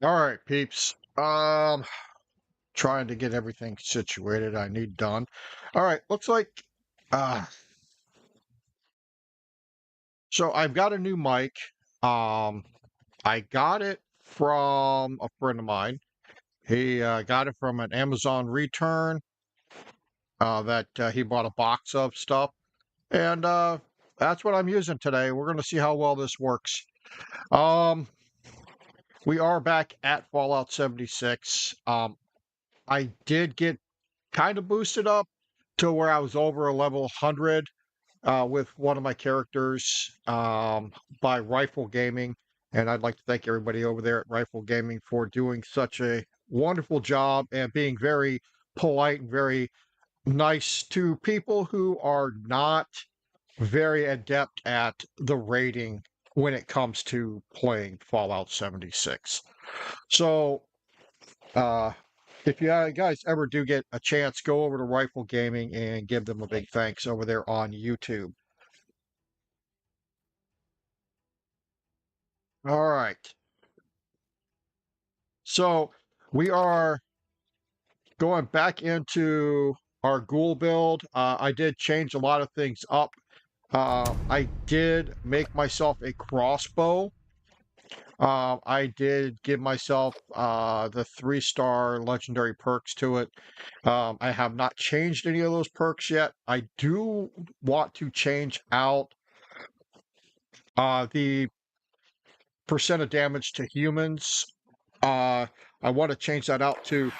All right, peeps. Trying to get everything situated I need done. All right, looks like uh so I've got a new mic. Um I got it from a friend of mine. He got it from an Amazon return that he bought a box of stuff. And that's what I'm using today. We're going to see how well this works. Um we are back at Fallout 76. I did get kind of boosted up to where I was over a level 100 with one of my characters by Rifle Gaming. And I'd like to thank everybody over there at Rifle Gaming for doing such a wonderful job and being very polite and very nice to people who are not very adept at the rating when it comes to playing Fallout 76. So, uh, if you guys ever do get a chance, go over to Rifle Gaming and give them a big thanks over there on YouTube. All right. So we are going back into our Ghoul build. I did change a lot of things up. I did make myself a crossbow. I did give myself the 3-star legendary perks to it. I have not changed any of those perks yet. I do want to change out the percent of damage to humans. I want to change that out to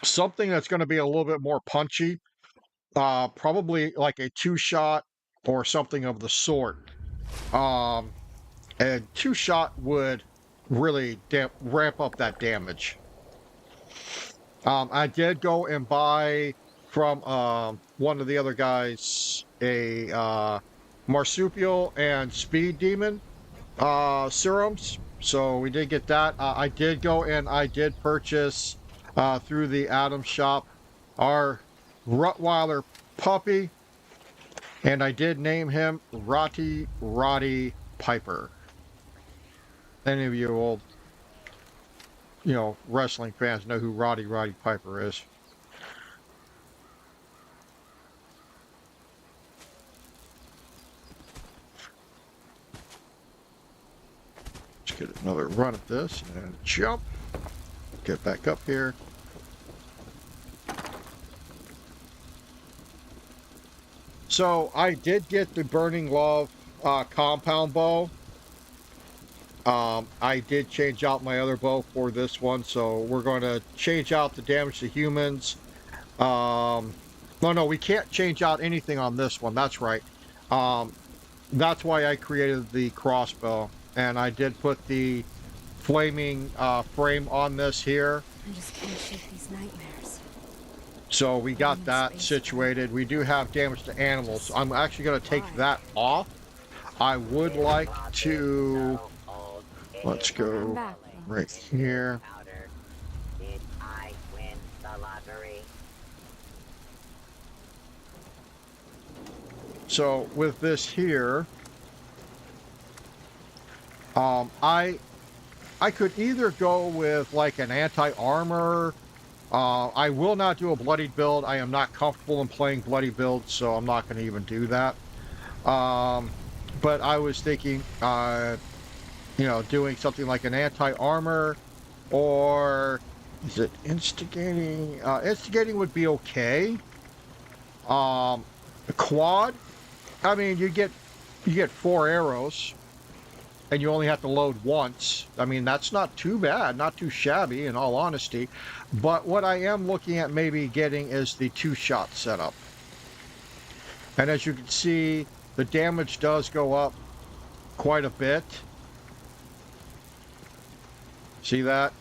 something that's going to be a little bit more punchy. Probably like a 2-shot or something of the sort. Um, and 2-shot would really ramp up that damage. I did go and buy from one of the other guys a marsupial and speed demon serums. So we did get that. I did go and I did purchase through the Adam shop our Rottweiler puppy, and I did name him Roddy Piper. Any of you old, wrestling fans know who Roddy Piper is. Let's get another run at this and jump. Get back up here. So I did get the Burning Love compound bow. I did change out my other bow for this one, so we're going to change out the damage to humans. No, we can't change out anything on this one. That's right. That's why I created the crossbow, and I did put the flaming frame on this here. I just can't shake these nightmares. So we got that situated. We do have damage to animals. I'm actually going to take that off. I would like to... Let's go right here. So with this here, I could either go with like an anti-armor. I will not do a bloody build. I am not comfortable in playing bloody builds, so I'm not going to even do that. But I was thinking, doing something like an anti-armor, or is it instigating? Instigating would be okay. A quad, I mean, you get 4 arrows, and you only have to load once. I mean, that's not too bad, not too shabby, in all honesty. But what I am looking at maybe getting is the 2-shot setup. And as you can see, the damage does go up quite a bit. See that?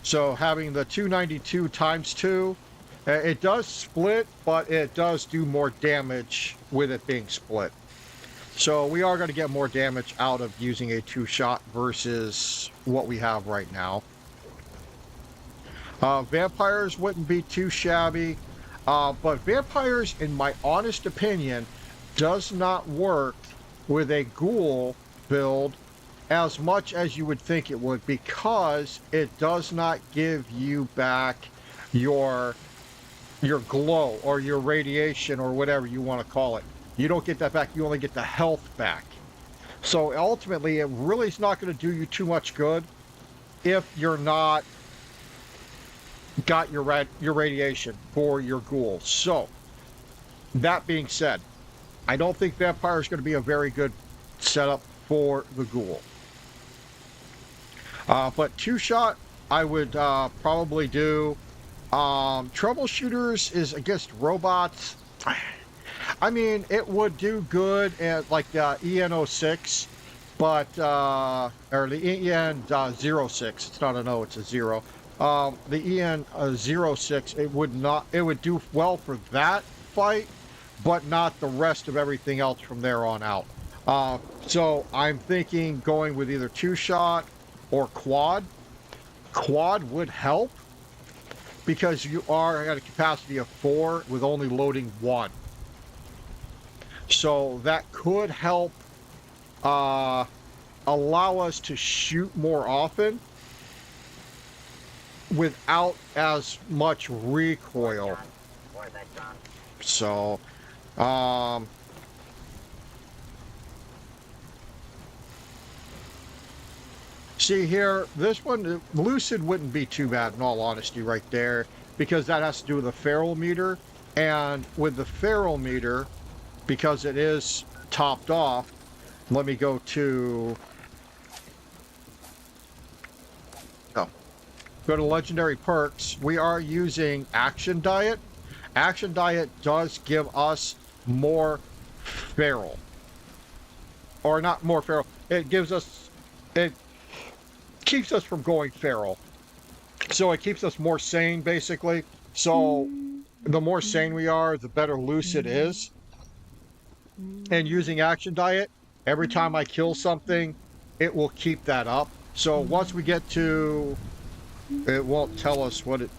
So having the 292 times 2, it does split, but it does do more damage with it being split. So we are going to get more damage out of using a 2-shot versus what we have right now. Vampires wouldn't be too shabby, but vampires, in my honest opinion, does not work with a Ghoul build as much as you would think it would, because it does not give you back your glow or your radiation or whatever you want to call it. You don't get that back. You only get the health back. So ultimately, it really is not going to do you too much good if you're not got your radiation for your Ghoul. So that being said, I don't think Vampire is going to be a very good setup for the Ghoul. But two-shot, I would probably do. Troubleshooters is against robots. I mean, it would do good at like the EN06, but or the EN06. It's not an O, it's a 0. The EN06, it would not. It would do well for that fight, but not the rest of everything else from there on out. So I'm thinking going with either two-shot or quad. Quad would help because you are at a capacity of 4 with only loading 1. So that could help allow us to shoot more often without as much recoil. So, see here, this one, Lucid wouldn't be too bad in all honesty right there, because that has to do with the feral meter. And with the feral meter, because it is topped off, let me go to legendary perks. We are using Action Diet. Action Diet does give us more feral, or not more feral. It gives us, it keeps us from going feral. So it keeps us more sane, basically. So the more sane we are, the better Lucid is. And using Action Diet, every time I kill something, it will keep that up. So once we get to, it won't tell us what it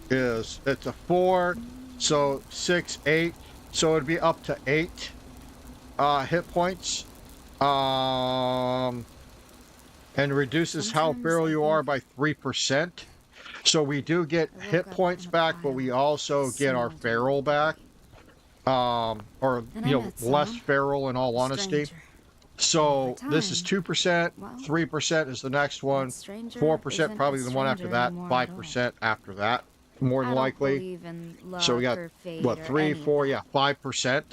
is. It's a 4, so 6, 8. So it'd be up to 8 hit points. And reduces how feral you are by 3%. So we do get hit points back, but we also get our feral back. Or, you know, less feral in all honesty. So this is 2%, 3% is the next one, 4% probably the one after that, 5% after that, more than likely. So we got, what, 3, 4, yeah, 5%.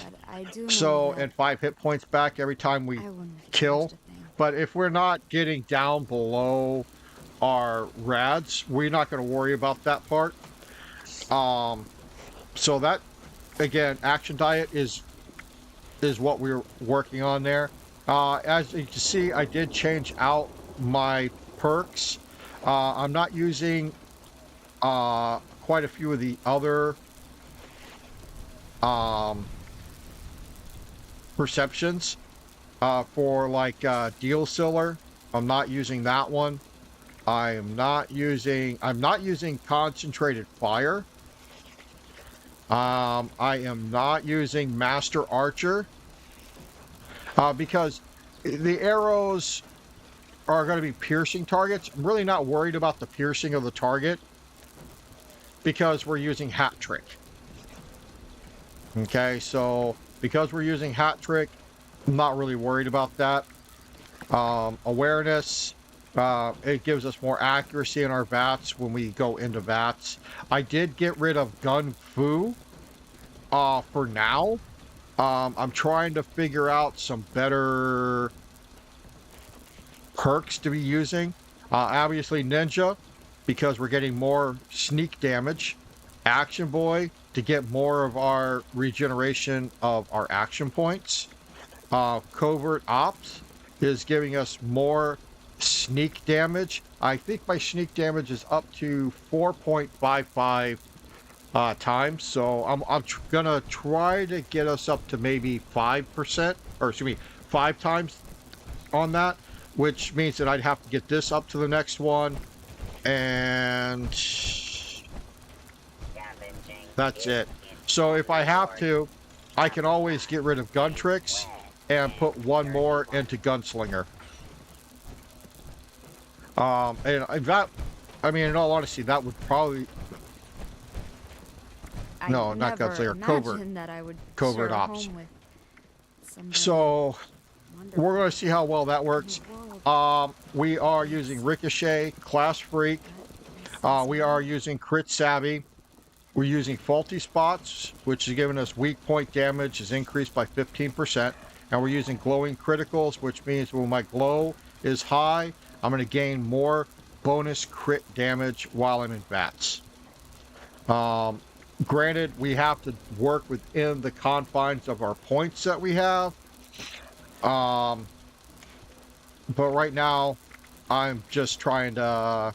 So, and 5 hit points back every time we kill. But if we're not getting down below our rads, we're not going to worry about that part. So that, again, Action Diet is what we're working on there. As you can see, I did change out my perks. I'm not using quite a few of the other perceptions for like Deal Siller. I'm not using that one. I'm not using Concentrated Fire. I am not using Master Archer because the arrows are going to be piercing targets. I'm really not worried about the piercing of the target because we're using Hat Trick. Okay, so because we're using Hat Trick, I'm not really worried about that. Awareness, it gives us more accuracy in our VATS when we go into VATS. I did get rid of Gun Fu for now. I'm trying to figure out some better perks to be using. Obviously Ninja, because we're getting more sneak damage. Action Boy, to get more of our regeneration of our action points. Covert Ops is giving us more sneak damage. I think my sneak damage is up to 4.55 times. So I'm gonna try to get us up to maybe 5%, or excuse me, 5 times on that, which means that I'd have to get this up to the next one, and that's it. So if I have to, I can always get rid of gun tricks and put one more into Gunslinger. And that, I mean, in all honesty, that would probably, no, I not never Gunslinger, Covert, imagined that I would Covert share a Ops. home with somebody So wonderful we're going to see how well that in works. the world. We are using Ricochet, Class Freak. We are using Crit Savvy. We're using Faulty Spots, which is giving us weak point damage is increased by 15%. And we're using Glowing Criticals, which means when my glow is high, I'm going to gain more bonus crit damage while I'm in bats. Granted, we have to work within the confines of our points that we have. But right now, I'm just trying to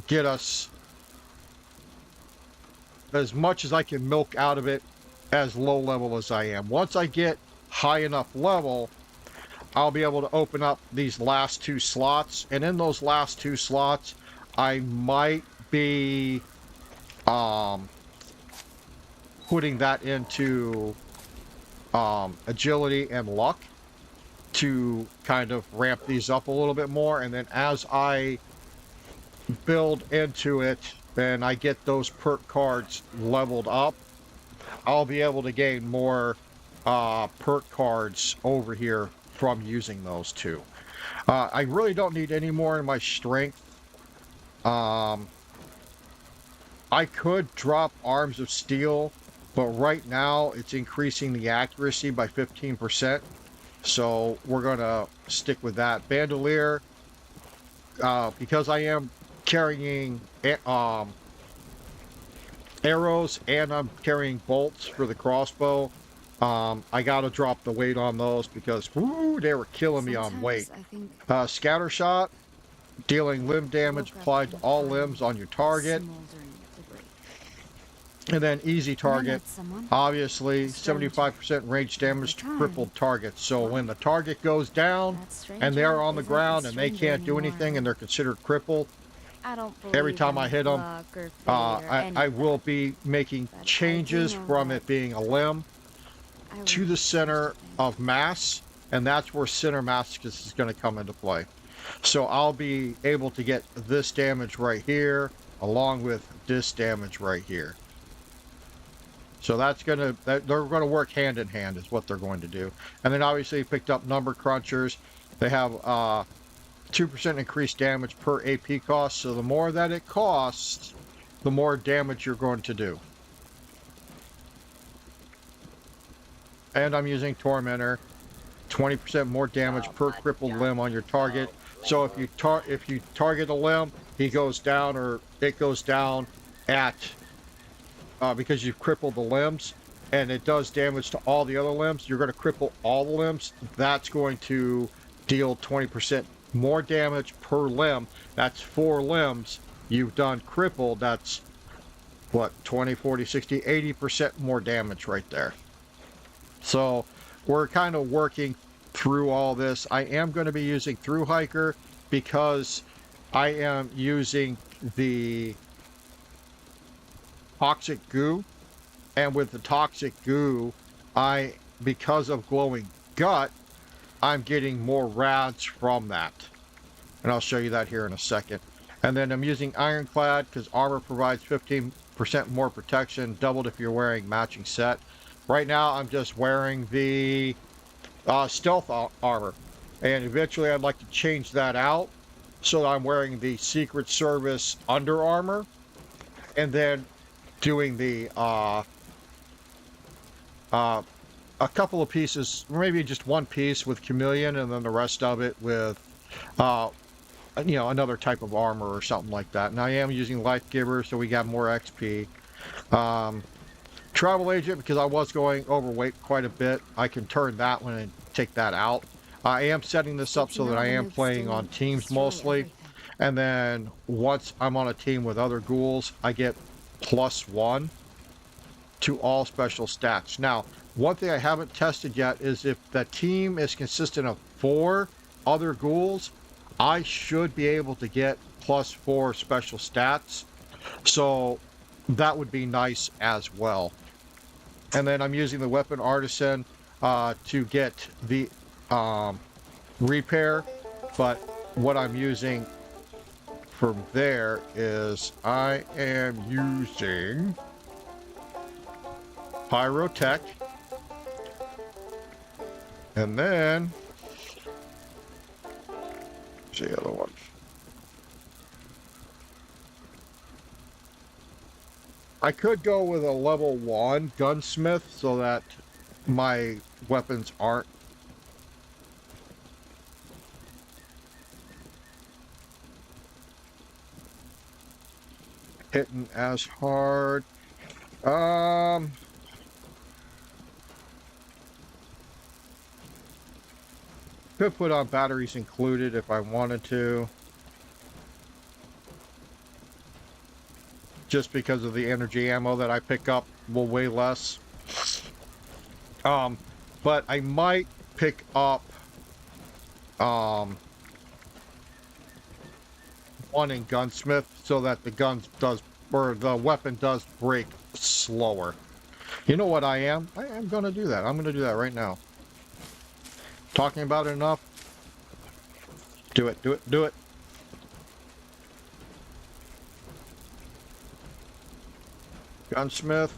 get us as much as I can milk out of it as low level as I am. Once I get high enough level, I'll be able to open up these last two slots. And in those last two slots, I might be putting that into agility and luck to kind of ramp these up a little bit more. And then as I build into it and I get those perk cards leveled up, I'll be able to gain more perk cards over here from using those two. I really don't need any more in my strength. I could drop Arms of Steel, but right now it's increasing the accuracy by 15%. So we're going to stick with that. Bandolier, because I am carrying arrows and I'm carrying bolts for the crossbow, I got to drop the weight on those because woo, they were killing me on weight. Scatter Shot, dealing limb damage applied to all limbs on your target. And then Easy Target, obviously 75% range damage to crippled targets. So when the target goes down and they're on the ground and they can't do anything and they're considered crippled, every time I hit them, I will be making changes from it being a limb to the center of mass, and that's where center masochist is going to come into play. So I'll be able to get this damage right here along with this damage right here. So that's gonna, they're going to work hand in hand is what they're going to do. And then obviously picked up Number Crunchers. They have 2% increased damage per AP cost. So the more that it costs, the more damage you're going to do. And I'm using Tormentor, 20% more damage per crippled limb on your target. So if you target a limb, he goes down, or it goes down at because you've crippled the limbs, and it does damage to all the other limbs. You're going to cripple all the limbs. That's going to deal 20% more damage per limb. That's 4 limbs you've done crippled. That's what, 20, 40, 60, 80% more damage right there. So we're kind of working through all this. I am going to be using Through Hiker because I am using the Toxic Goo, and with the Toxic Goo, because of Glowing Gut, I'm getting more rads from that. And I'll show you that here in a second. And then I'm using Ironclad because armor provides 15% more protection, doubled if you're wearing matching set. Right now, I'm just wearing the stealth armor. And eventually, I'd like to change that out so that I'm wearing the Secret Service Under Armor. And then doing the a couple of pieces, maybe just one piece with Chameleon, and then the rest of it with another type of armor or something like that. And I am using Life Giver, so we got more XP. Travel Agent, because I was going overweight quite a bit, I can turn that one and take that out. I am setting this up so that I am playing on teams mostly, and then once I'm on a team with other ghouls, I get +1 to all special stats. Now, one thing I haven't tested yet is if the team is consistent of 4 other ghouls, I should be able to get +4 special stats. So that would be nice as well. And then I'm using the Weapon Artisan. to get the repair, but what I'm using from there is I am using Pyrotech, and then what's the other one? I could go with a level 1 gunsmith so that my weapons aren't hitting as hard. Could put on batteries included if I wanted to. Just because of the energy ammo that I pick up will weigh less. But I might pick up one in gunsmith so that the the weapon does break slower. You know what I am? I am gonna do that. I'm gonna do that right now. Talking about it enough? Do it, do it, do it. Gunsmith.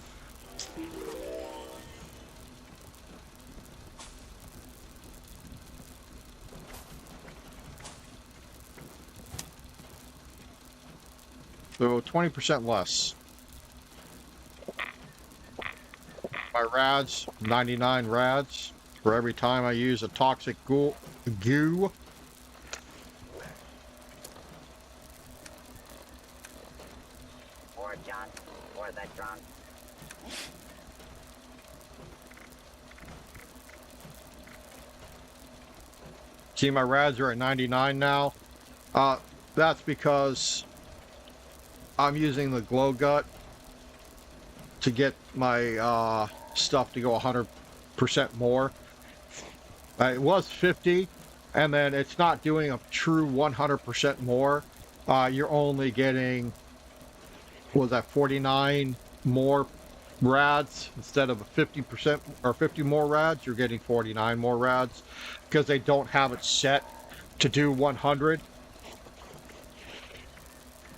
So 20% less. My rads, 99 rads for every time I use a toxic goo. Or John, or the drunk. See, my rads are at 99 now. That's because I'm using the glow gut to get my stuff to go 100% more. It was 50, and then it's not doing a true 100% more. You're only getting, what was that, 49 more rads instead of 50% or 50 more rads. You're getting 49 more rads because they don't have it set to do 100,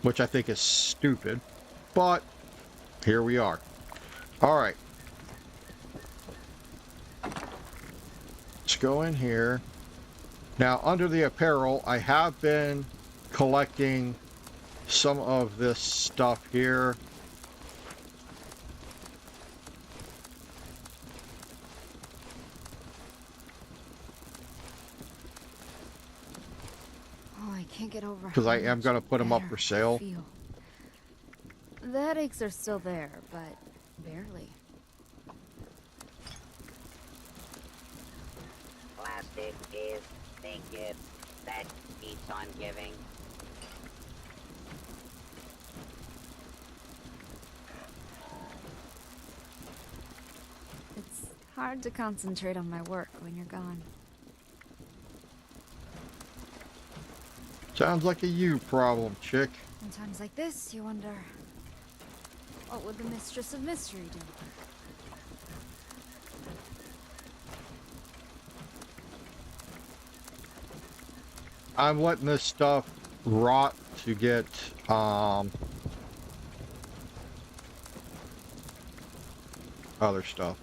which I think is stupid, but here we are. All right, let's go in here. Now, under the apparel, I have been collecting some of this stuff here. Oh, I can't get over Because I how am much going to put them up better for sale. I feel. The headaches are still there, but barely. Plastic is the gift that keeps on giving. It's hard to concentrate on my work when you're gone. Sounds like a you problem, chick. In times like this, you wonder, what would the Mistress of Mystery do? I'm letting this stuff rot to get other stuff.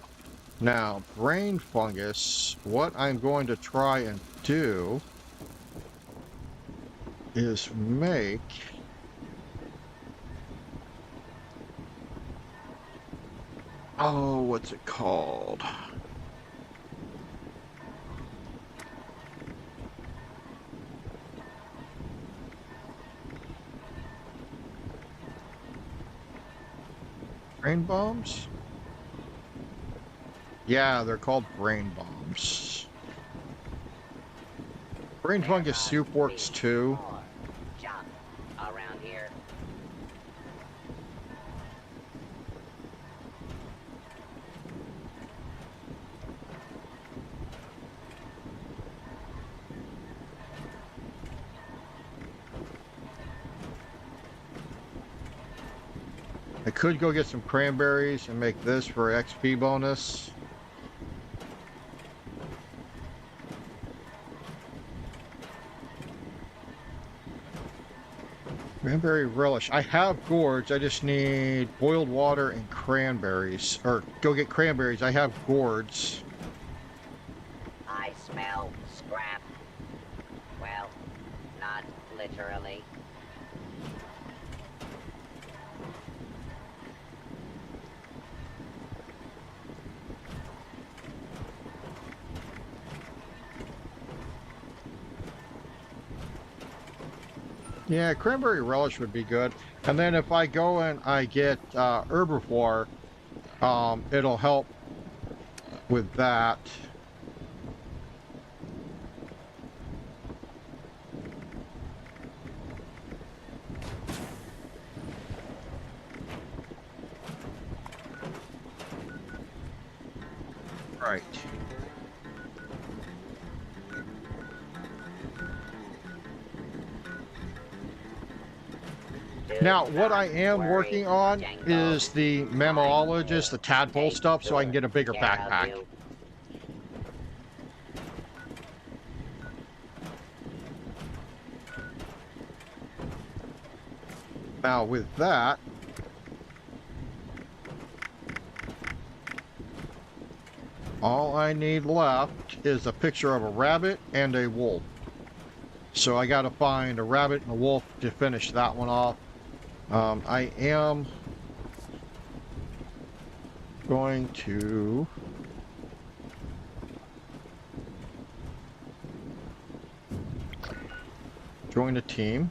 Now, brain fungus, what I'm going to try and do is make what's it called? Brain bombs? Yeah, they're called brain bombs. Brain fungus soup works too. More junk around here. I could go get some cranberries and make this for XP bonus. Cranberry relish. I have gourds. I just need boiled water and cranberries. Or go get cranberries. I have gourds. I smell scrap. Well, not literally. Yeah, cranberry relish would be good. And then if I go and I get herbivore, it'll help with that. Right. Do Now, what I not am worry, working on Django. is the I mammologist, will the tadpole take stuff, so I can good get a bigger care of backpack. you. Now, with that, all I need left is a picture of a rabbit and a wolf. So I got to find a rabbit and a wolf to finish that one off. I am going to join a team.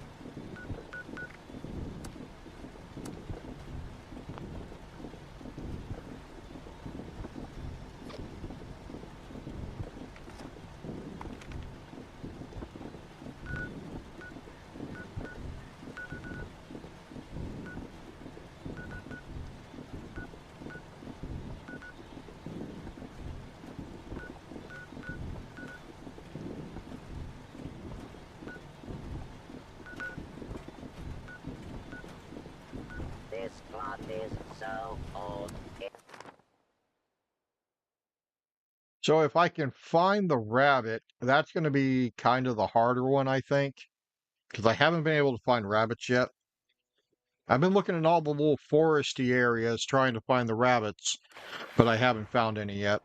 This cloth is so old. So if I can find the rabbit, that's going to be kind of the harder one, I think, because I haven't been able to find rabbits yet. I've been looking in all the little foresty areas trying to find the rabbits, but I haven't found any yet.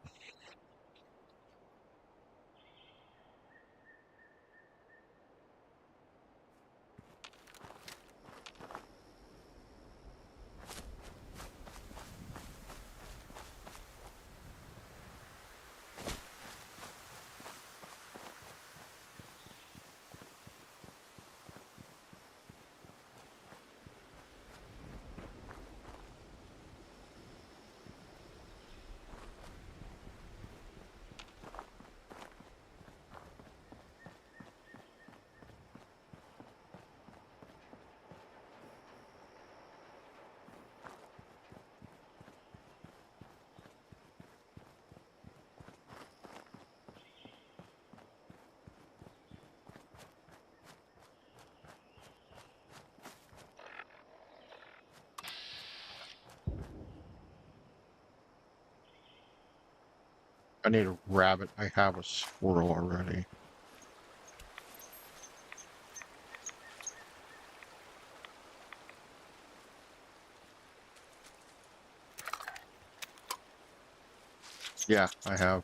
I need a rabbit. I have a squirrel already. Yeah, I have.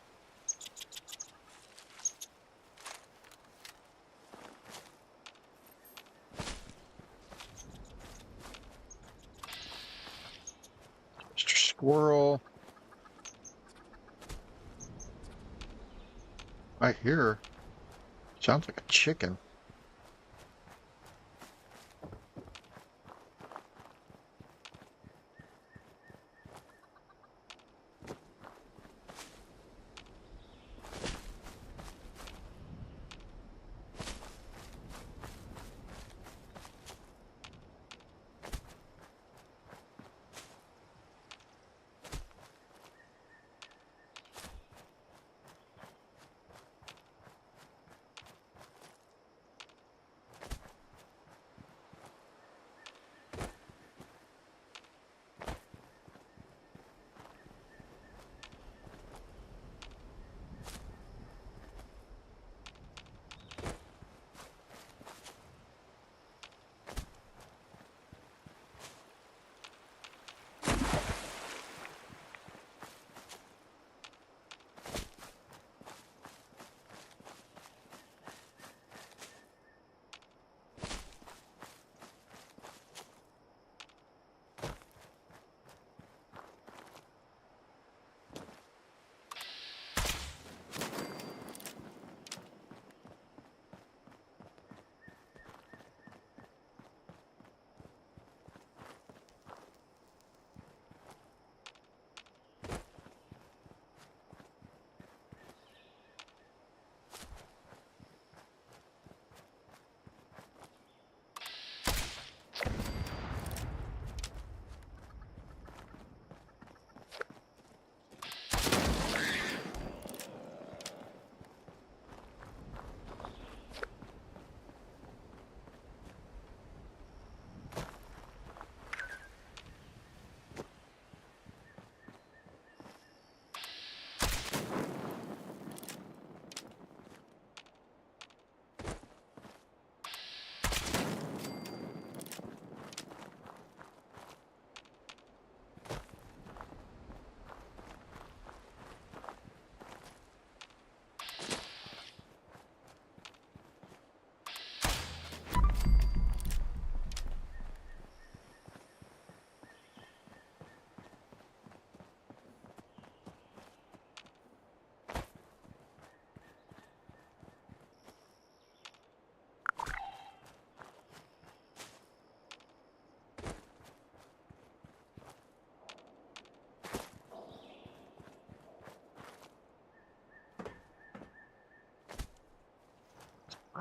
Mr. Squirrel. I hear. Sounds like a chicken.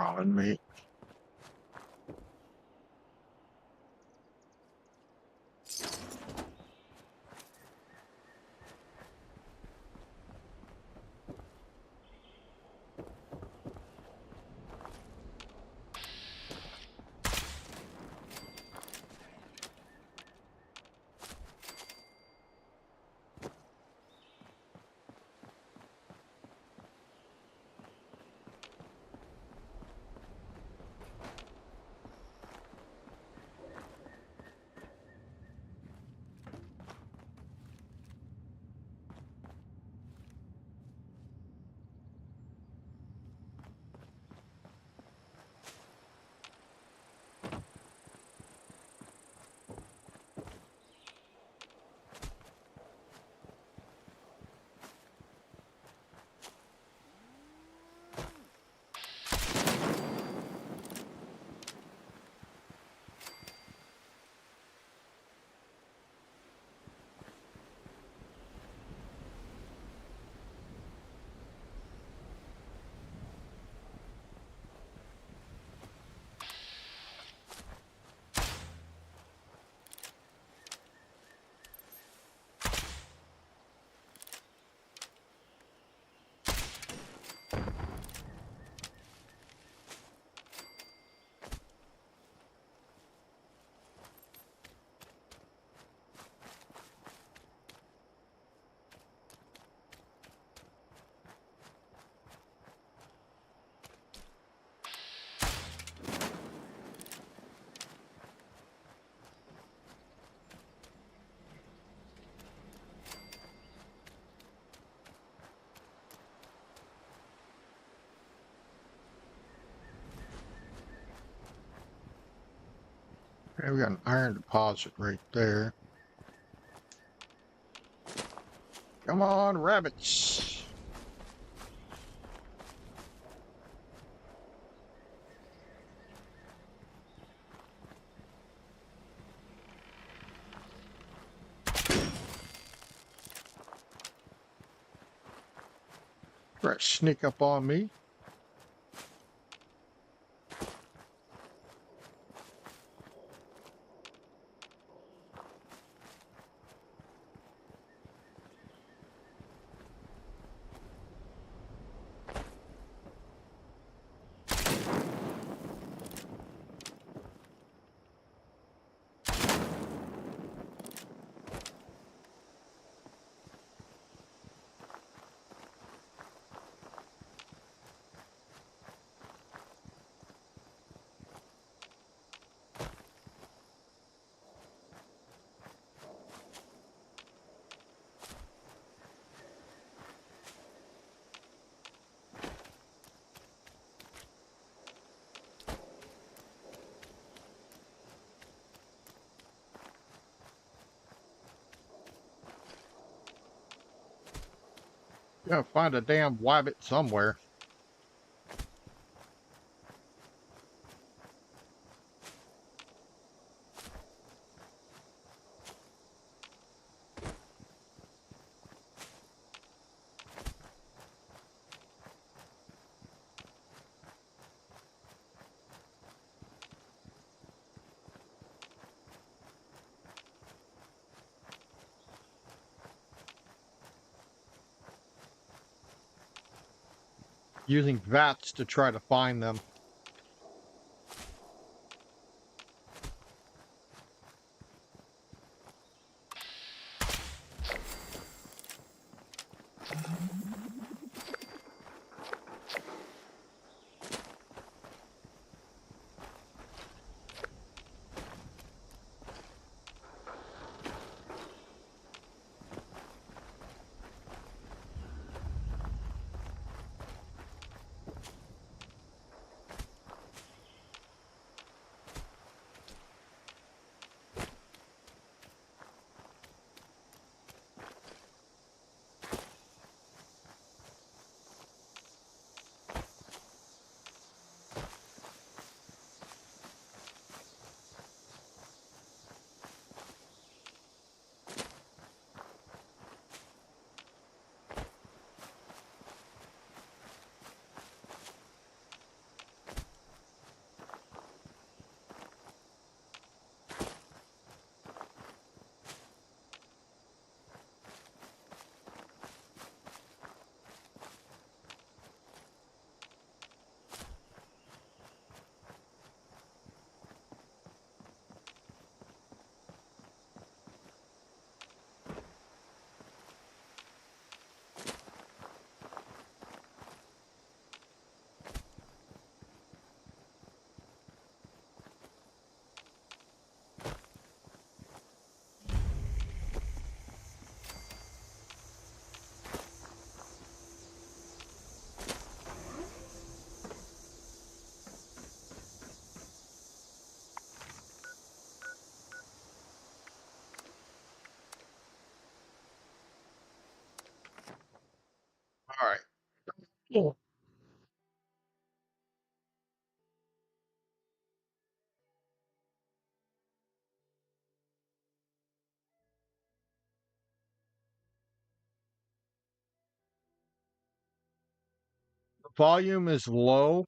Prawn meat. Okay, we got an iron deposit right there. Come on, rabbits. Try to sneak up on me. Gotta find a damn wabbit somewhere. Using VATS to try to find them. volume is low.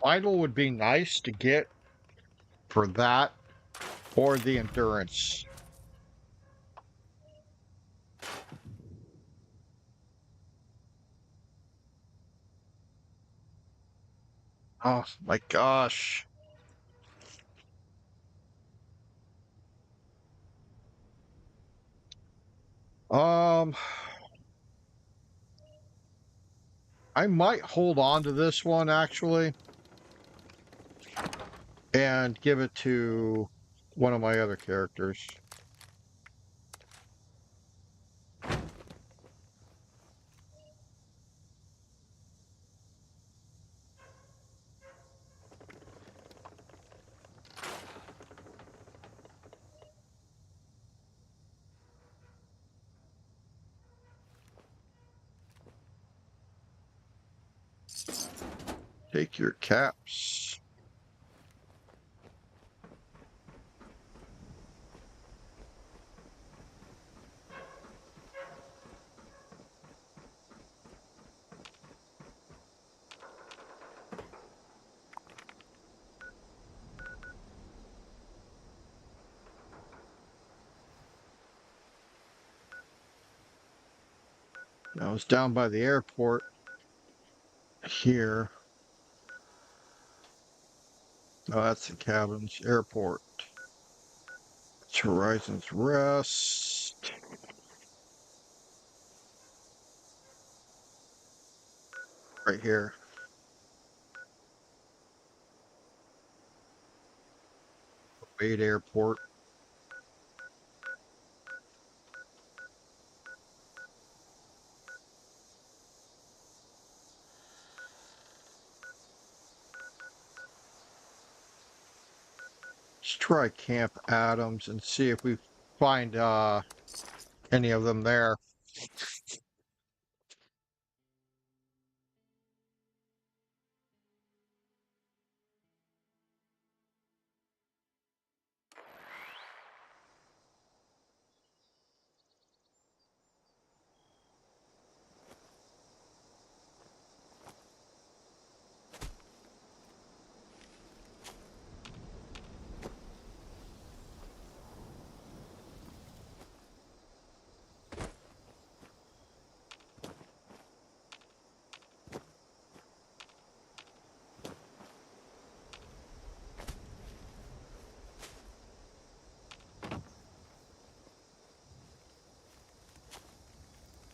Vital would be nice to get for that or the endurance. Oh my gosh. Um, I might hold on to this one actually and give it to one of my other characters. Take your caps. I was down by the airport here. Oh, that's the cabins. Airport. It's Horizon's Rest. Right here. Wade Airport. Let's try Camp Adams and see if we find any of them there.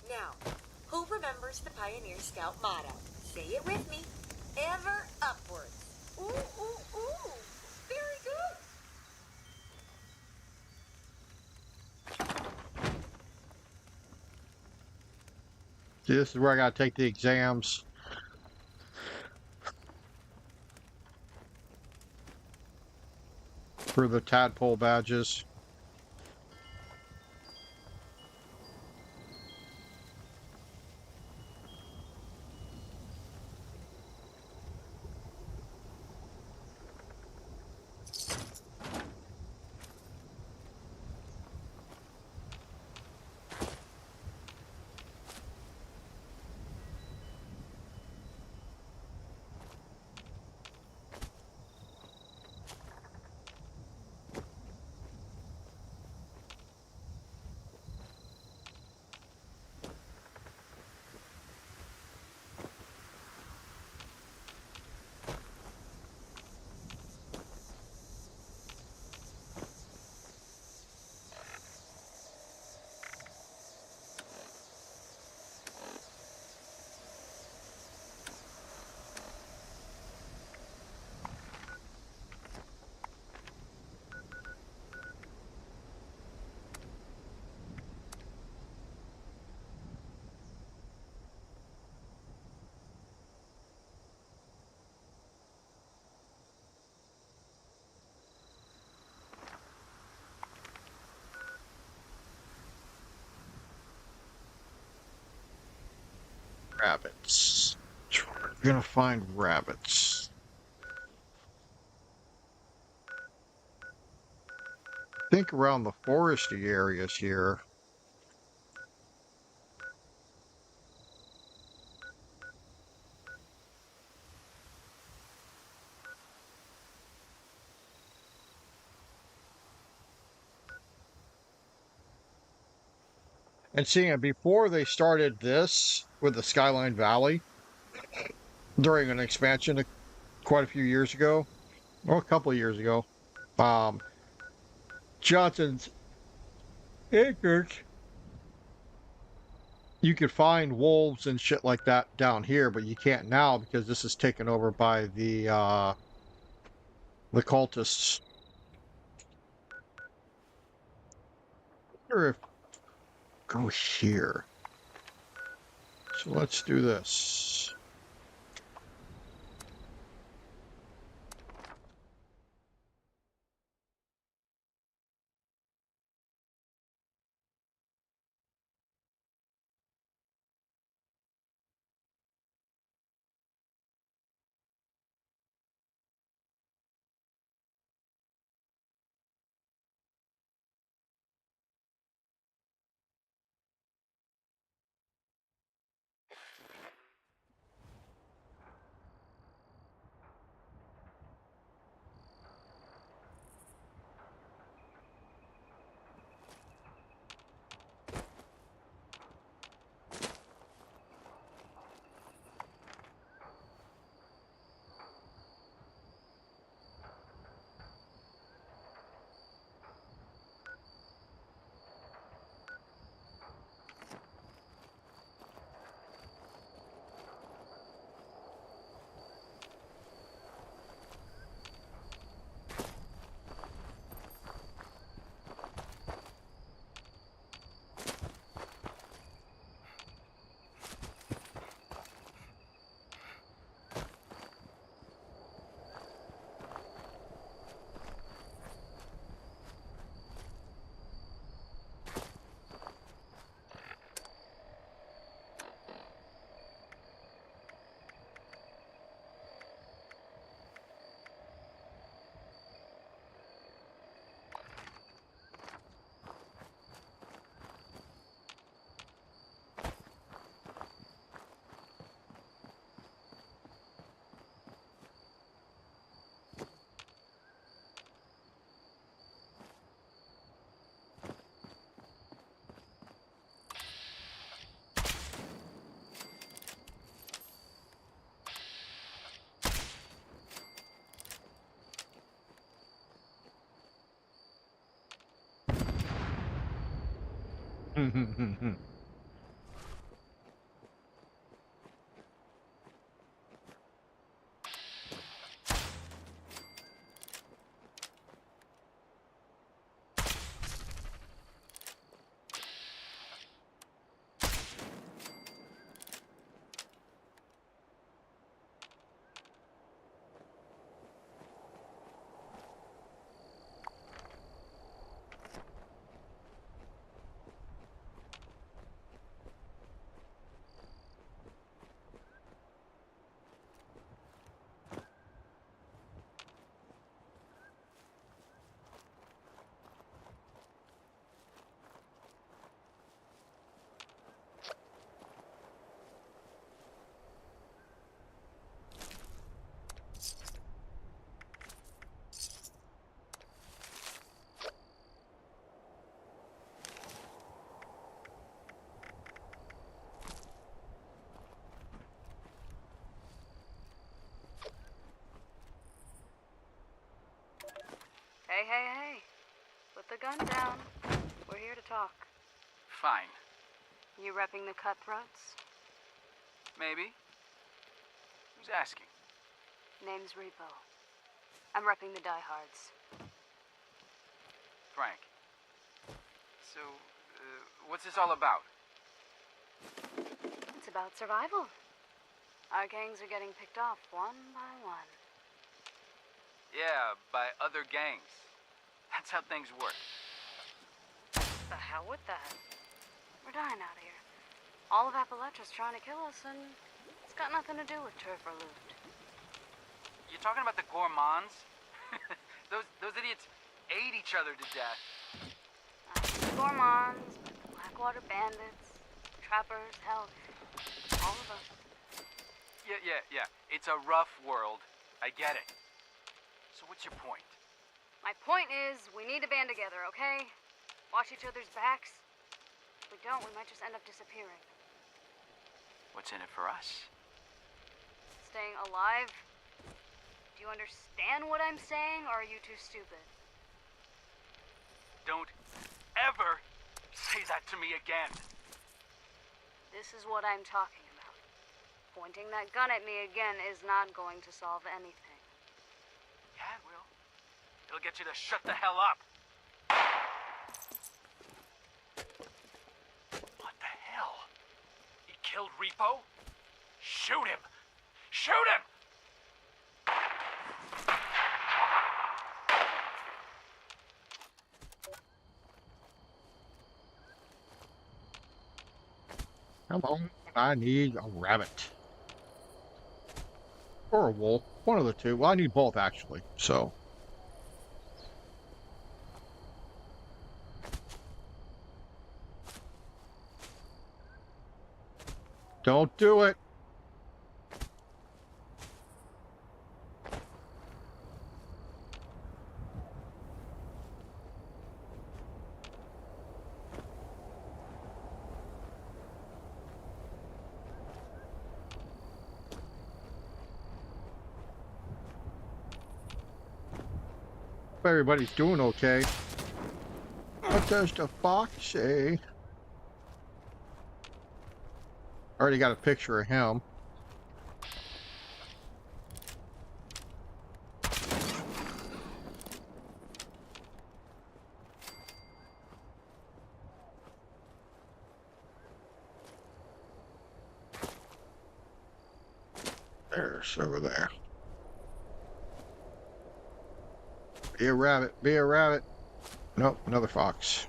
Now, who remembers the Pioneer Scout motto? Say it with me. Ever upwards. Ooh, ooh, ooh. Very good. See, this is where I gotta take the exams for the tadpole badges. Rabbits. We're gonna find rabbits. Think around the foresty areas here. And seeing before they started this with the Skyline Valley during an expansion quite a few years ago, or a couple of years ago, um, Johnson's acres, you could find wolves and shit like that down here, but you can't now because this is taken over by the cultists. Or if go here. So let's do this. Hey, hey, hey. Put the gun down. We're here to talk. Fine. You repping the cutthroats? Maybe. Who's asking? Name's Repo. I'm repping the diehards. Frank. So, what's this all about? It's about survival. Our gangs are getting picked off one by one. Yeah, by other gangs. That's how things work. The hell with that. We're dying out here. All of Appalachia's trying to kill us, and it's got nothing to do with turf or loot. You talking about the gourmands? those idiots ate each other to death. Gourmands, Blackwater bandits, trappers, hell, all of us. Yeah. It's a rough world. I get it. So what's your point? My point is, we need to band together, okay? Watch each other's backs. If we don't, we might just end up disappearing. What's in it for us? Staying alive? Do you understand what I'm saying, or are you too stupid? Don't ever say that to me again. This is what I'm talking about. Pointing that gun at me again is not going to solve anything. Yeah, it will. It'll get you to shut the hell up. What the hell? He killed Repo? Shoot him! Shoot him! Come on, I need a rabbit. Or a wolf. One of the two. Well, I need both, actually. So. Don't do it. Everybody's doing okay. What does the fox say? Already got a picture of him. There's over there. Be a rabbit, be a rabbit. Nope, another fox.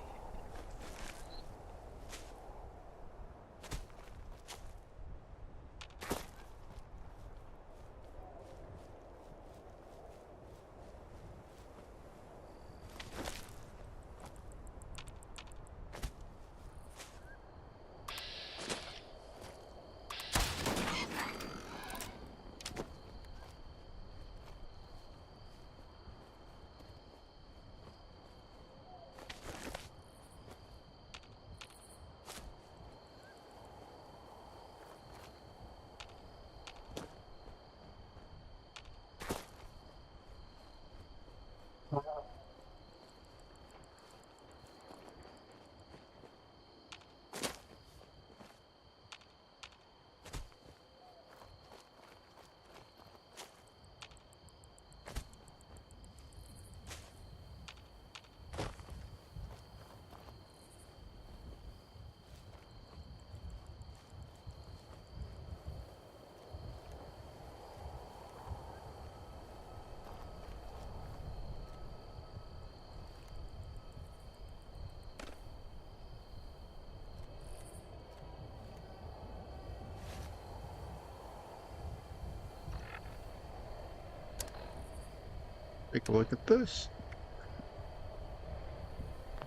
Take a look at this.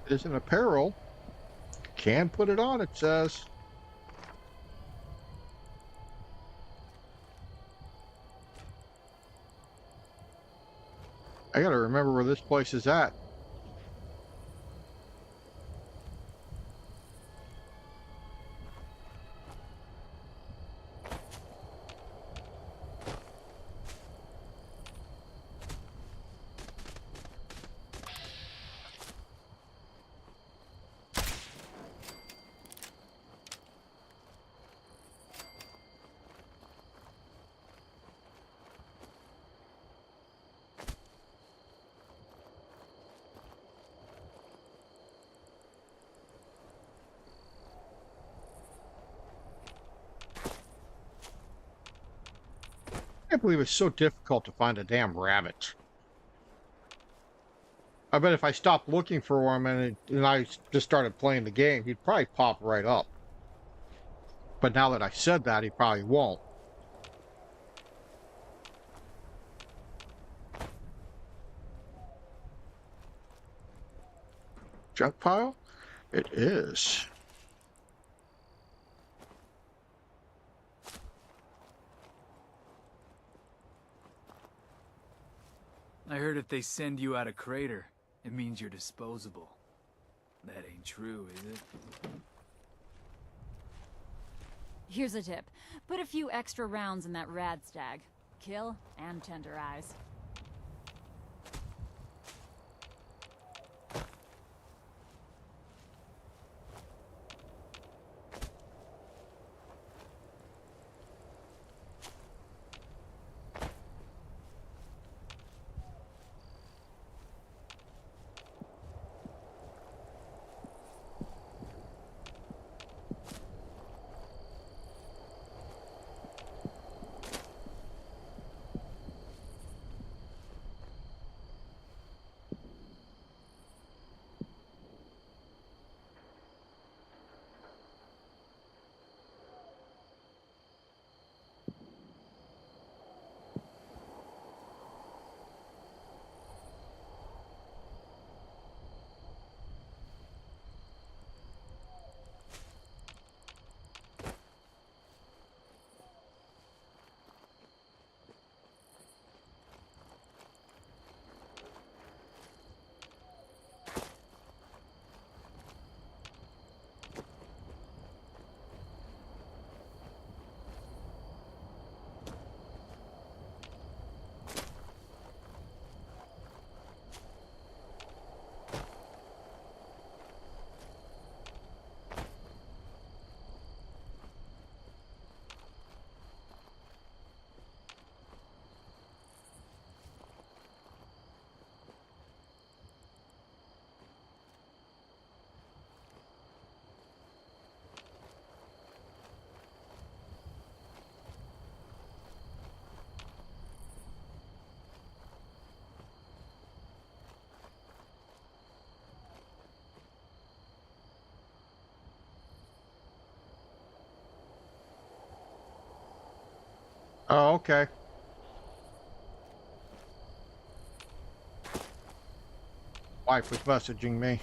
It is an apparel. Can put it on, it says. I gotta remember where this place is at. I can't believe it's so difficult to find a damn rabbit. I bet if I stopped looking for one and I just started playing the game, he'd probably pop right up. But now that I said that, he probably won't. Junk pile? It is. I heard if they send you out a crater, it means you're disposable. That ain't true, is it? Here's a tip. Put a few extra rounds in that rad stag. Kill and tenderize. Oh, okay. Wife was messaging me.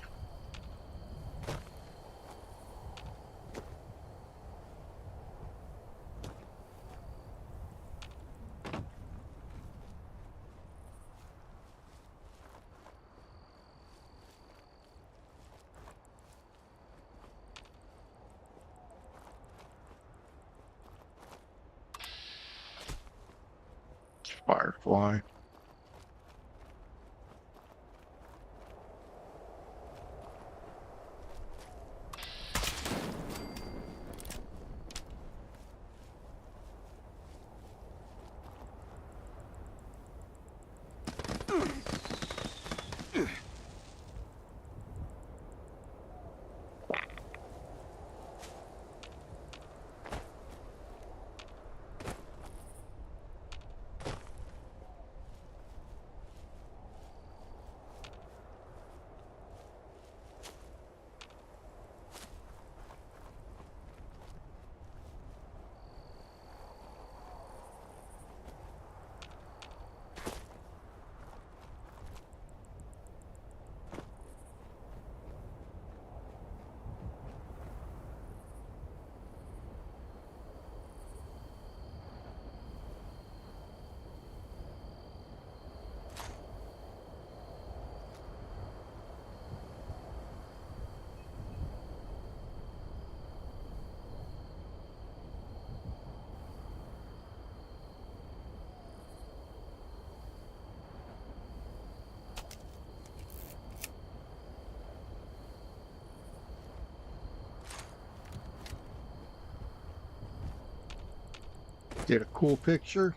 Firefly. Get a cool picture.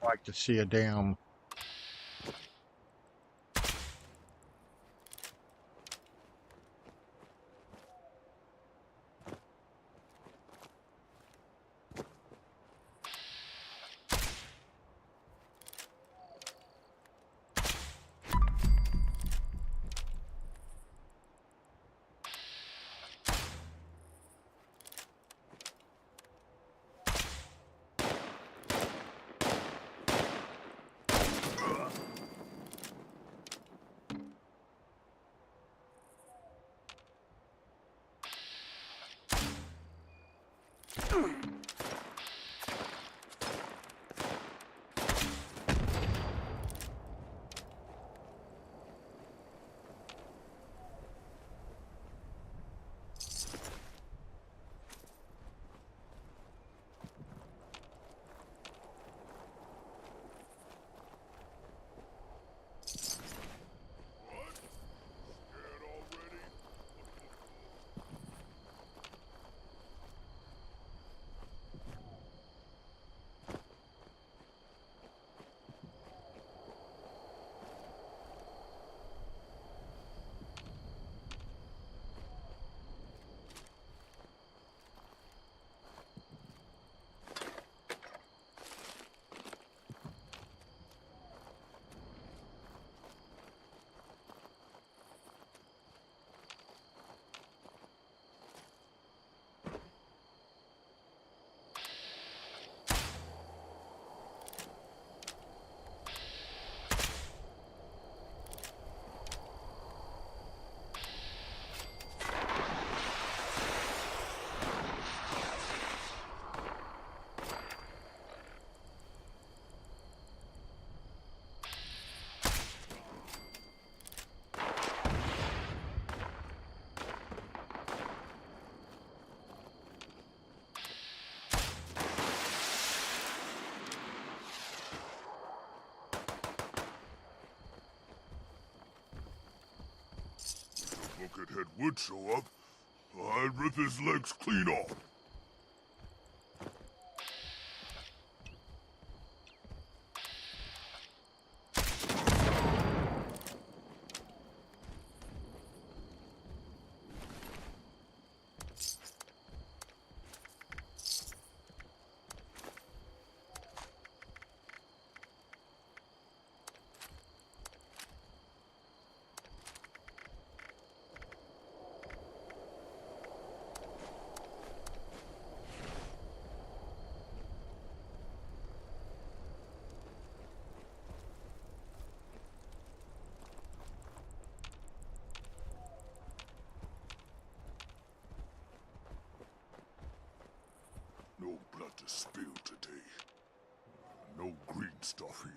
Like to see a damn Buckethead would show up, I'd rip his legs clean off. No blood to spill today. No green stuff here.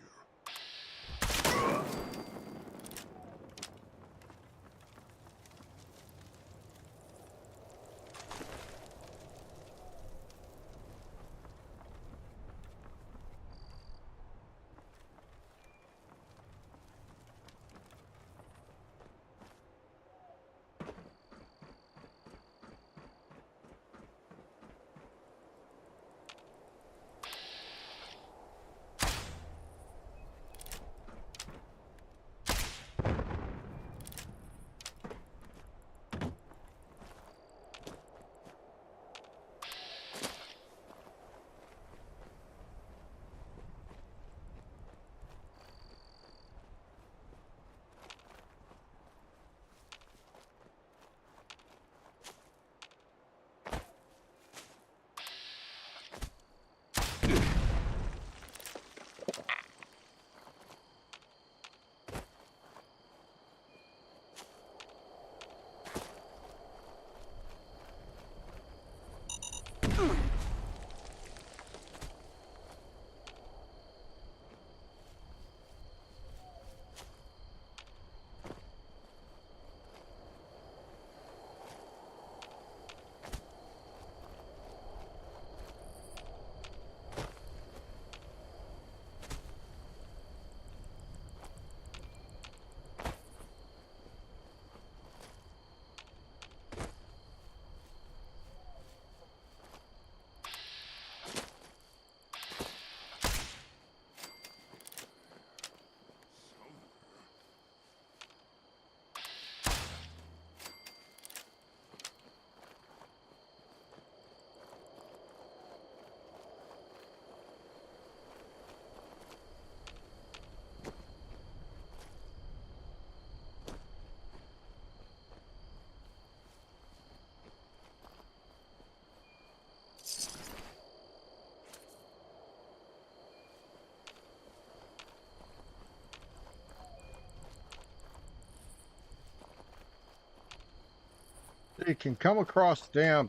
They can come across damn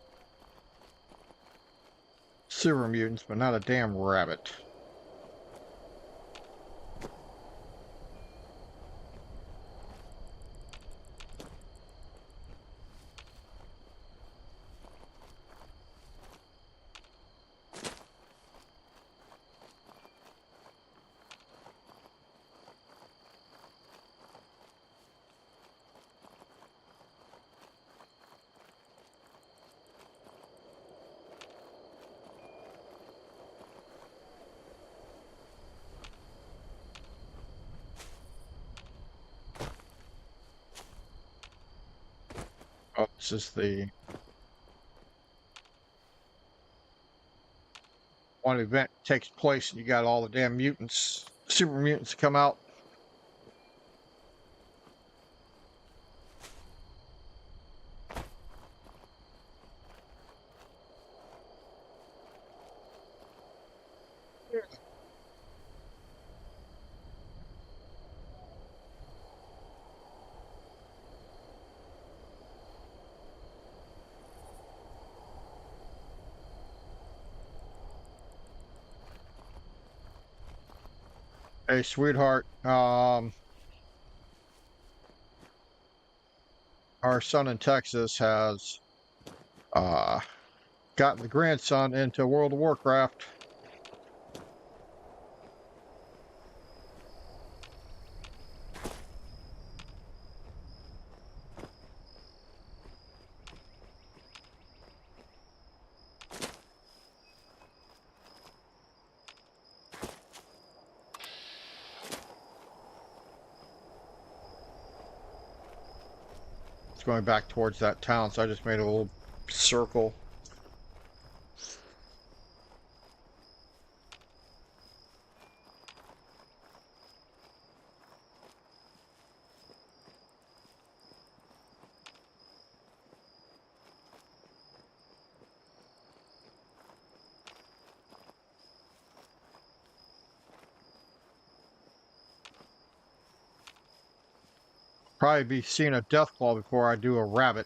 super mutants, but not a damn rabbit. Oh, this is the one event takes place and you got all the damn mutants, super mutants come out. Hey, sweetheart, our son in Texas has gotten the grandson into World of Warcraft. It's going back towards that town, so I just made a little circle. Probably be seeing a death claw before I do a rabbit.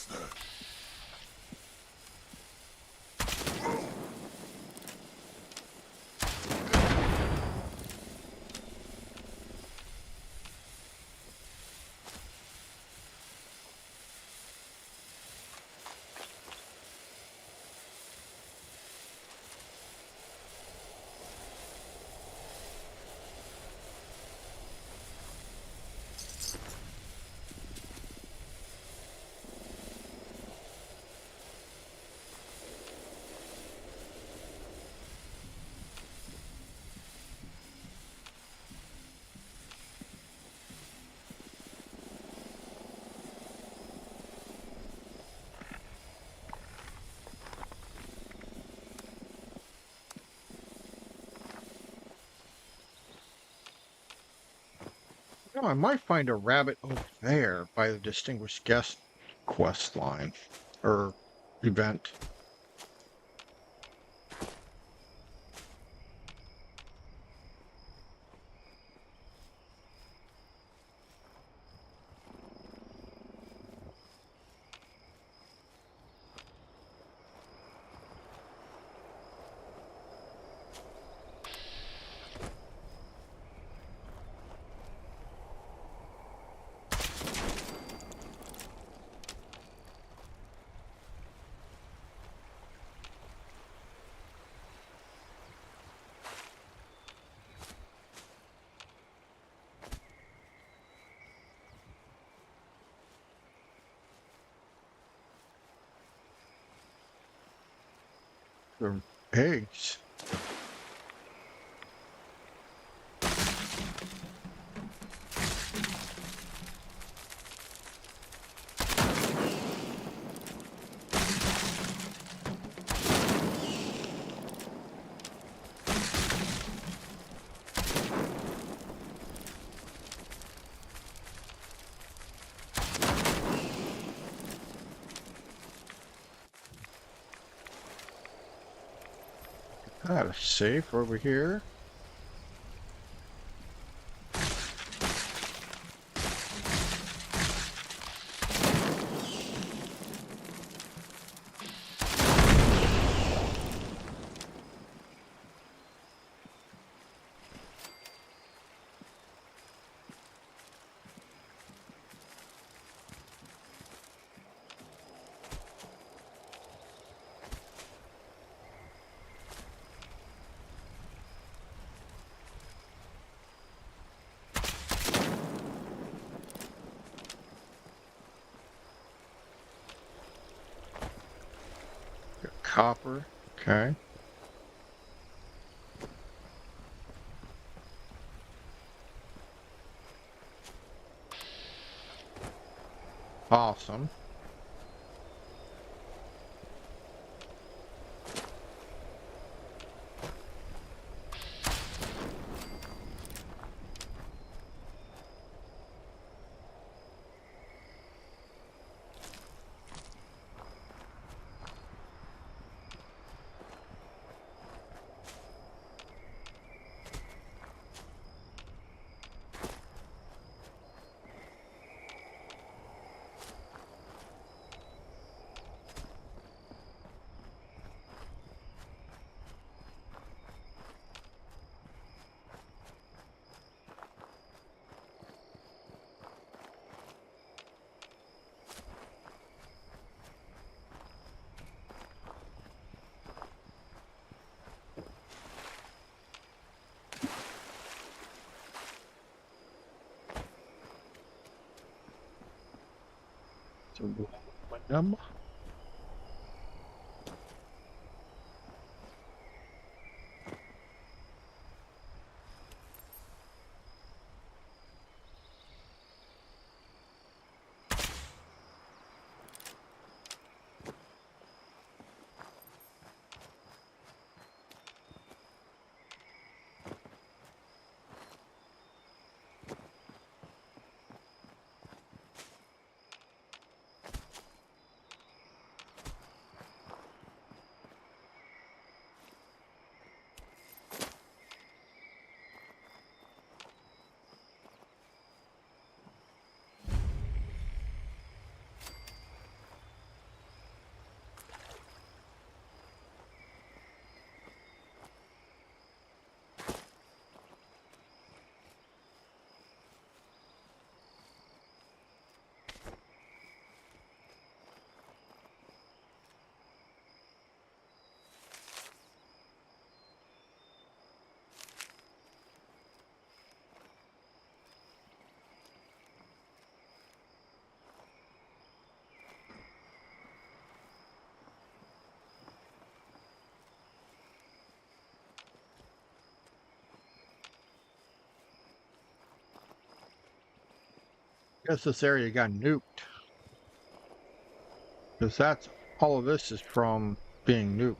What's that? You know, I might find a rabbit over there by the distinguished guest quest line or event. They're eggs. Got a safe over here. Copper. Okay. Awesome. Aluminum. Guess this area got nuked. Because that's all of this is from being nuked.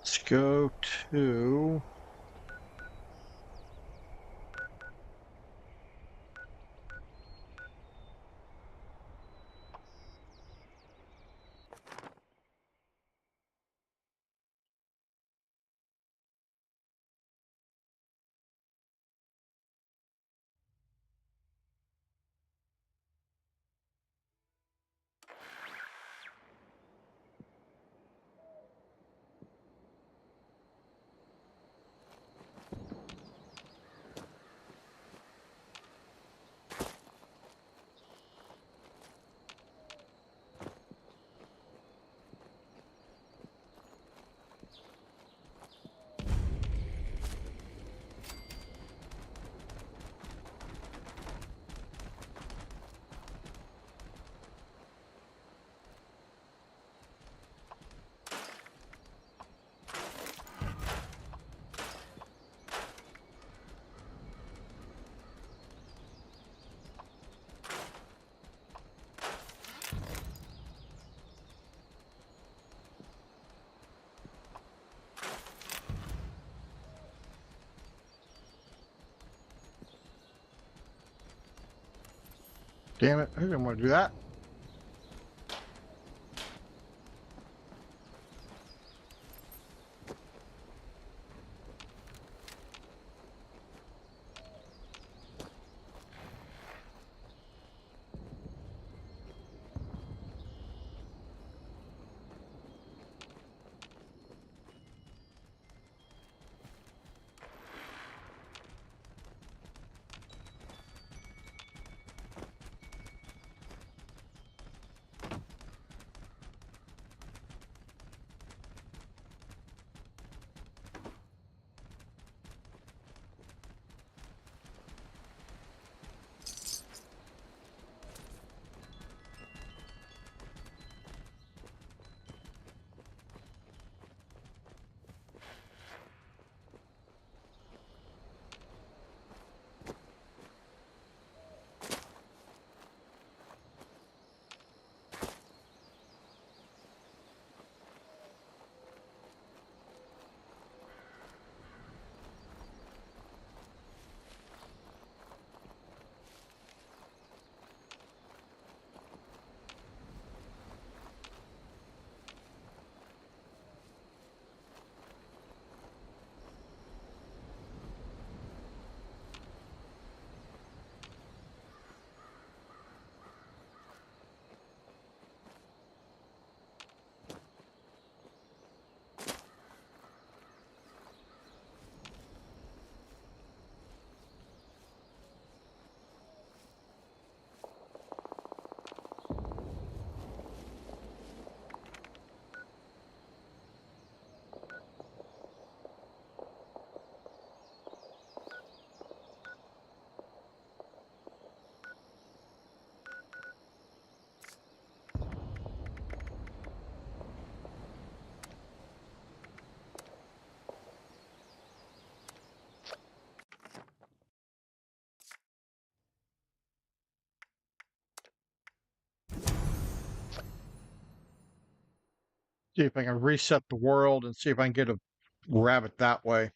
Let's go to... Damn it, I didn't want to do that. See if I can reset the world and see if I can get a rabbit that way.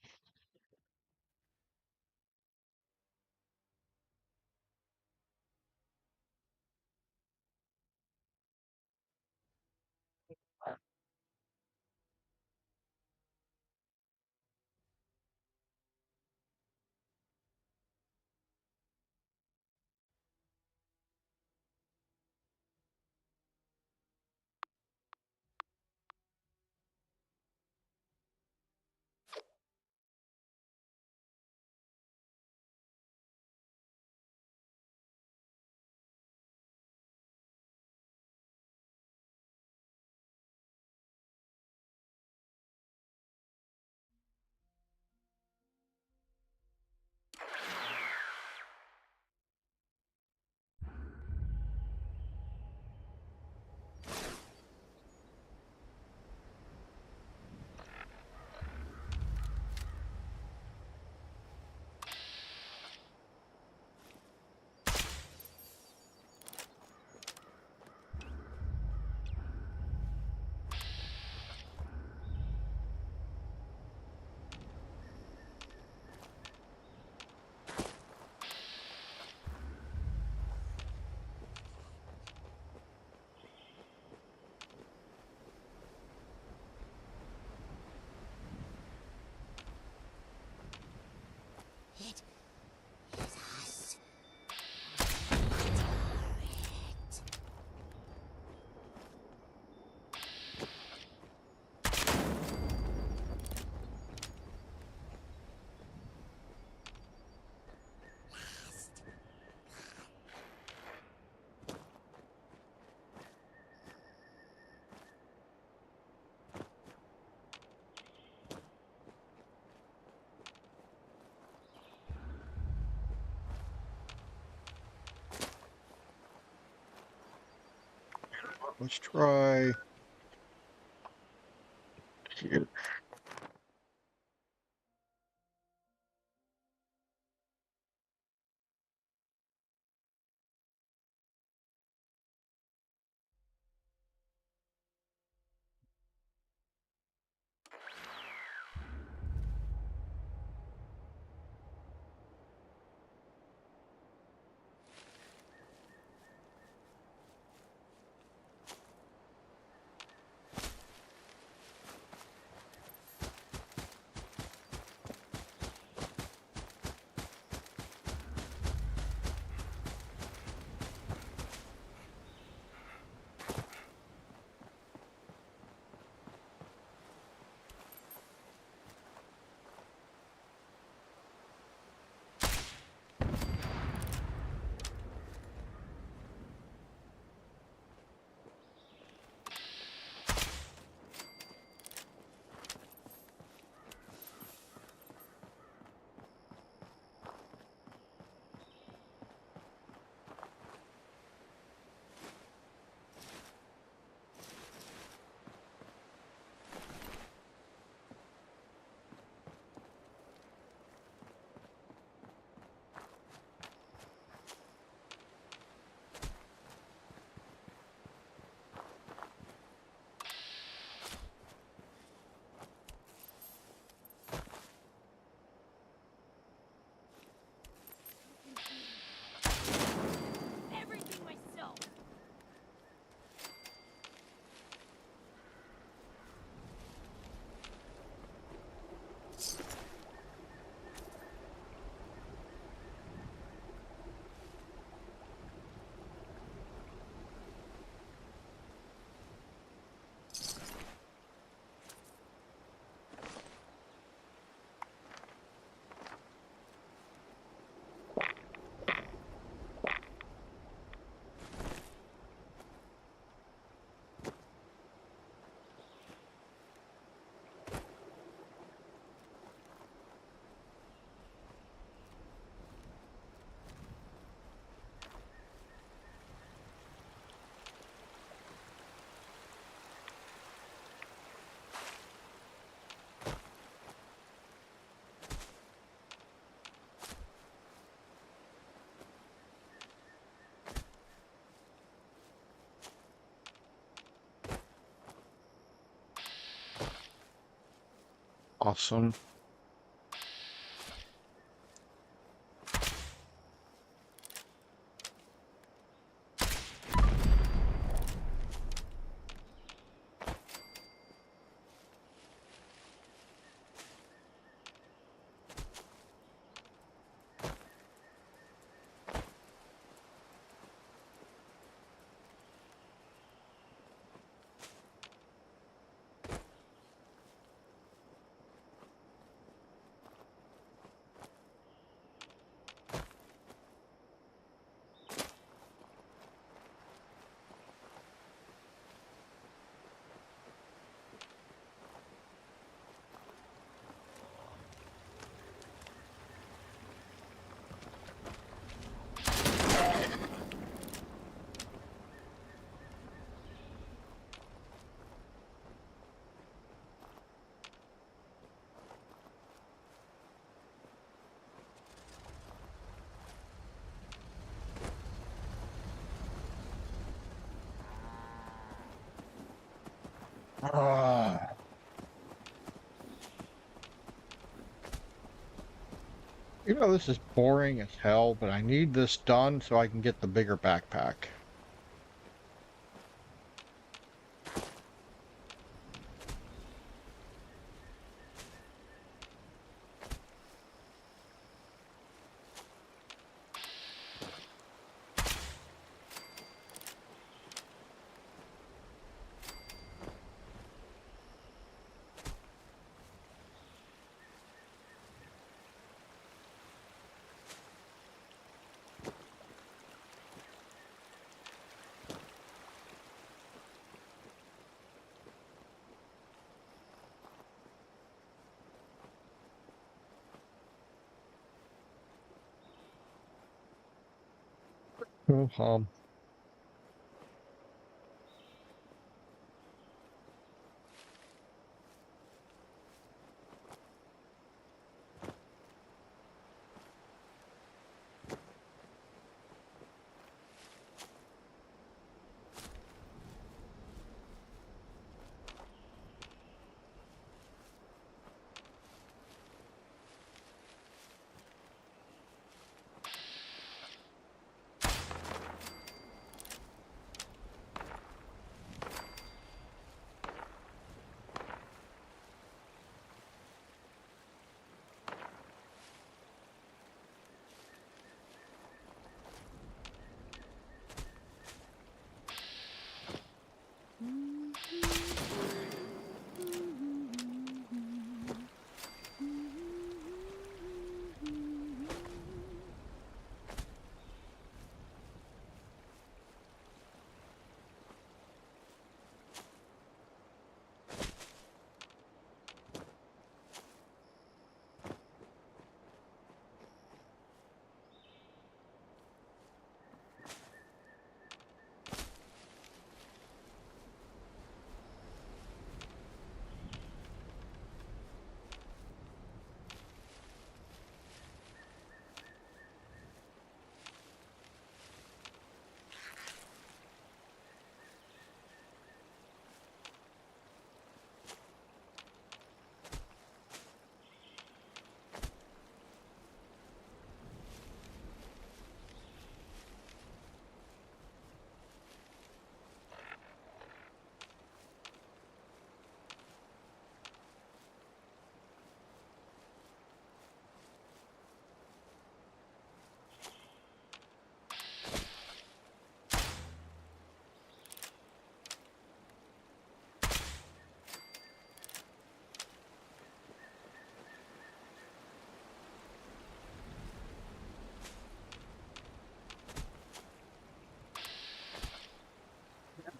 Let's try here. Awesome. Ah. You know, this is boring as hell, but I need this done so I can get the bigger backpack. Oh,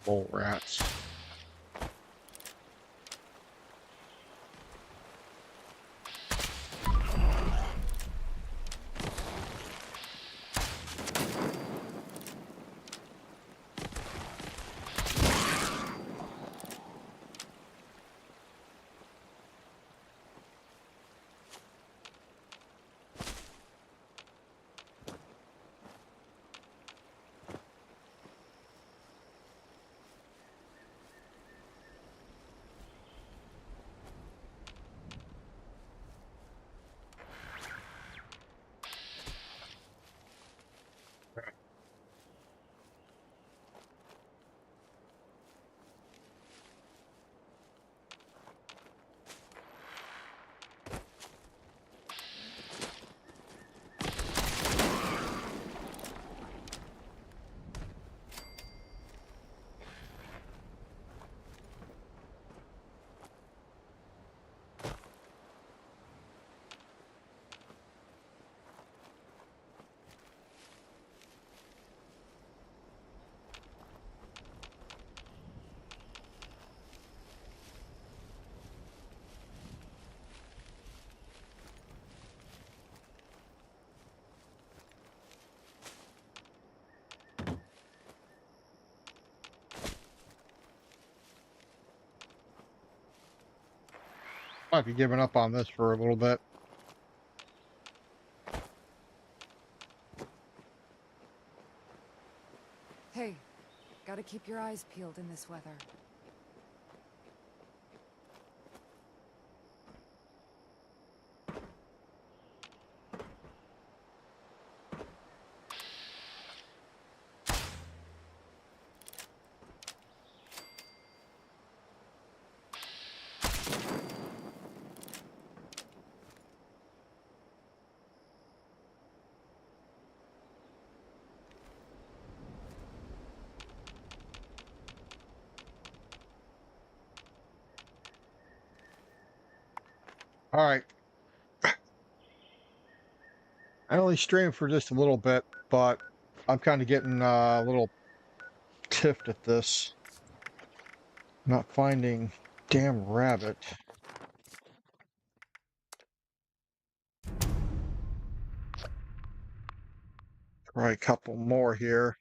bull rats. Might be giving up on this for a little bit. Hey, gotta keep your eyes peeled in this weather. All right. I only streamed for just a little bit, but I'm kind of getting a little tiffed at this. Not finding damn rabbit. Try a couple more here.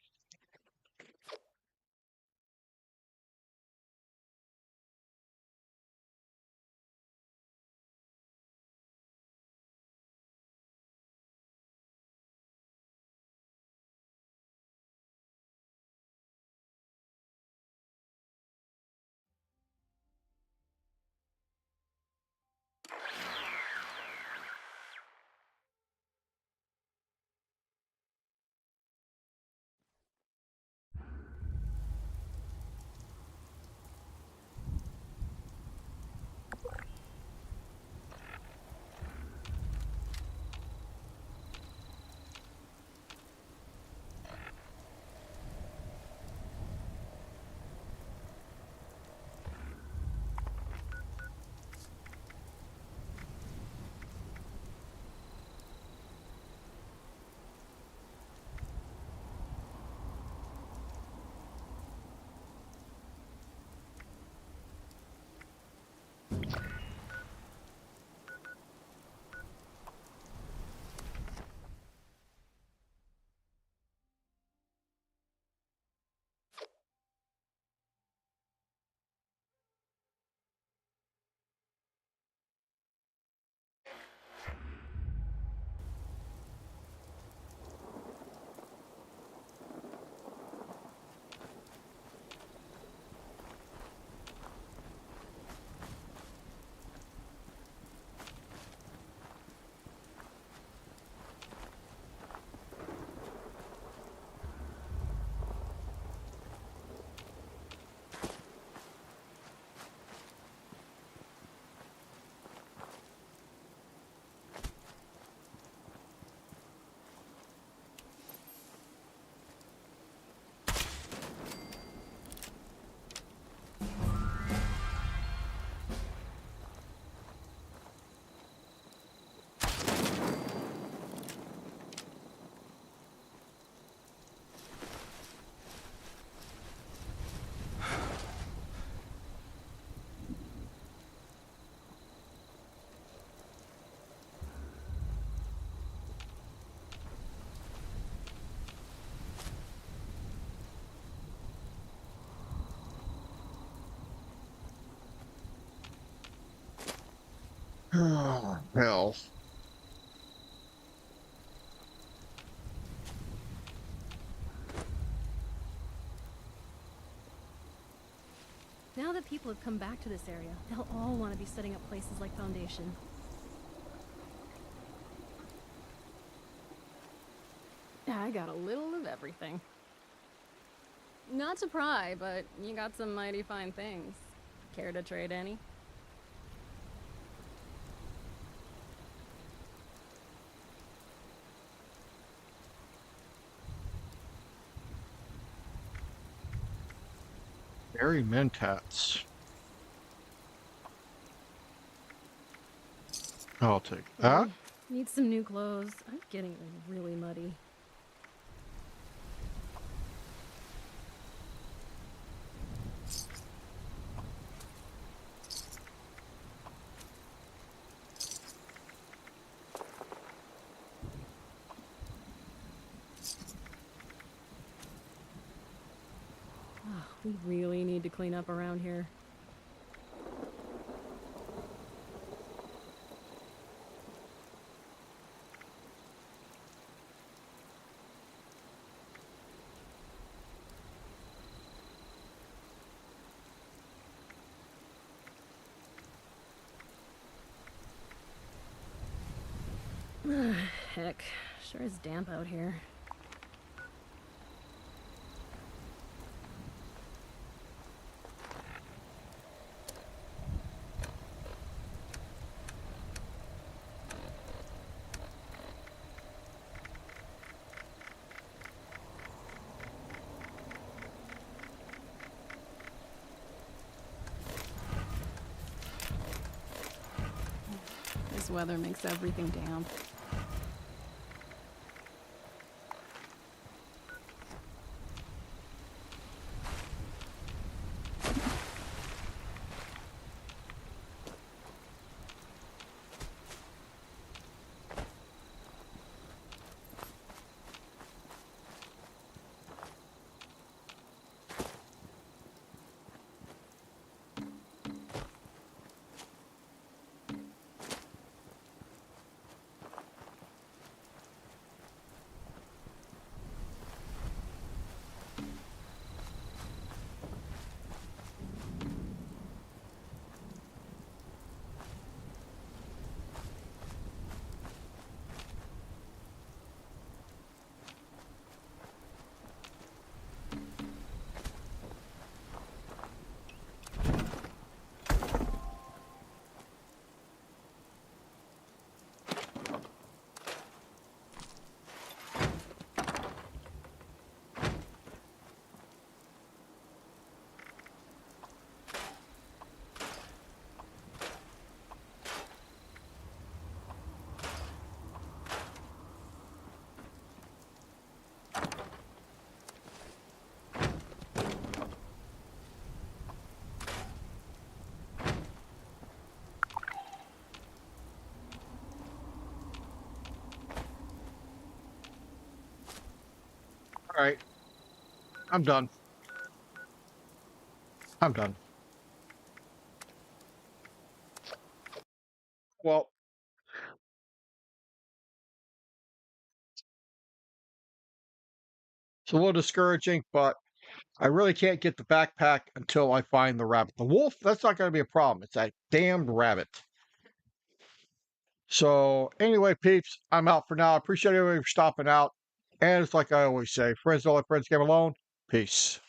Oh, hell. Now that people have come back to this area, they'll all want to be setting up places like Foundation. I got a little of everything. Not to pry, but you got some mighty fine things. Care to trade any? Berry mentats. I'll take that. Need some new clothes. I'm getting really muddy. We really need to clean up around here. attic. Sure is damp out here. This weather makes everything damp. All right, I'm done. I'm done. Well, it's a little discouraging, but I really can't get the backpack until I find the rabbit. The wolf, that's not going to be a problem. It's that damned rabbit. So, anyway, peeps, I'm out for now. I appreciate everybody for stopping out. And it's like I always say, friends don't let friends get alone. Peace.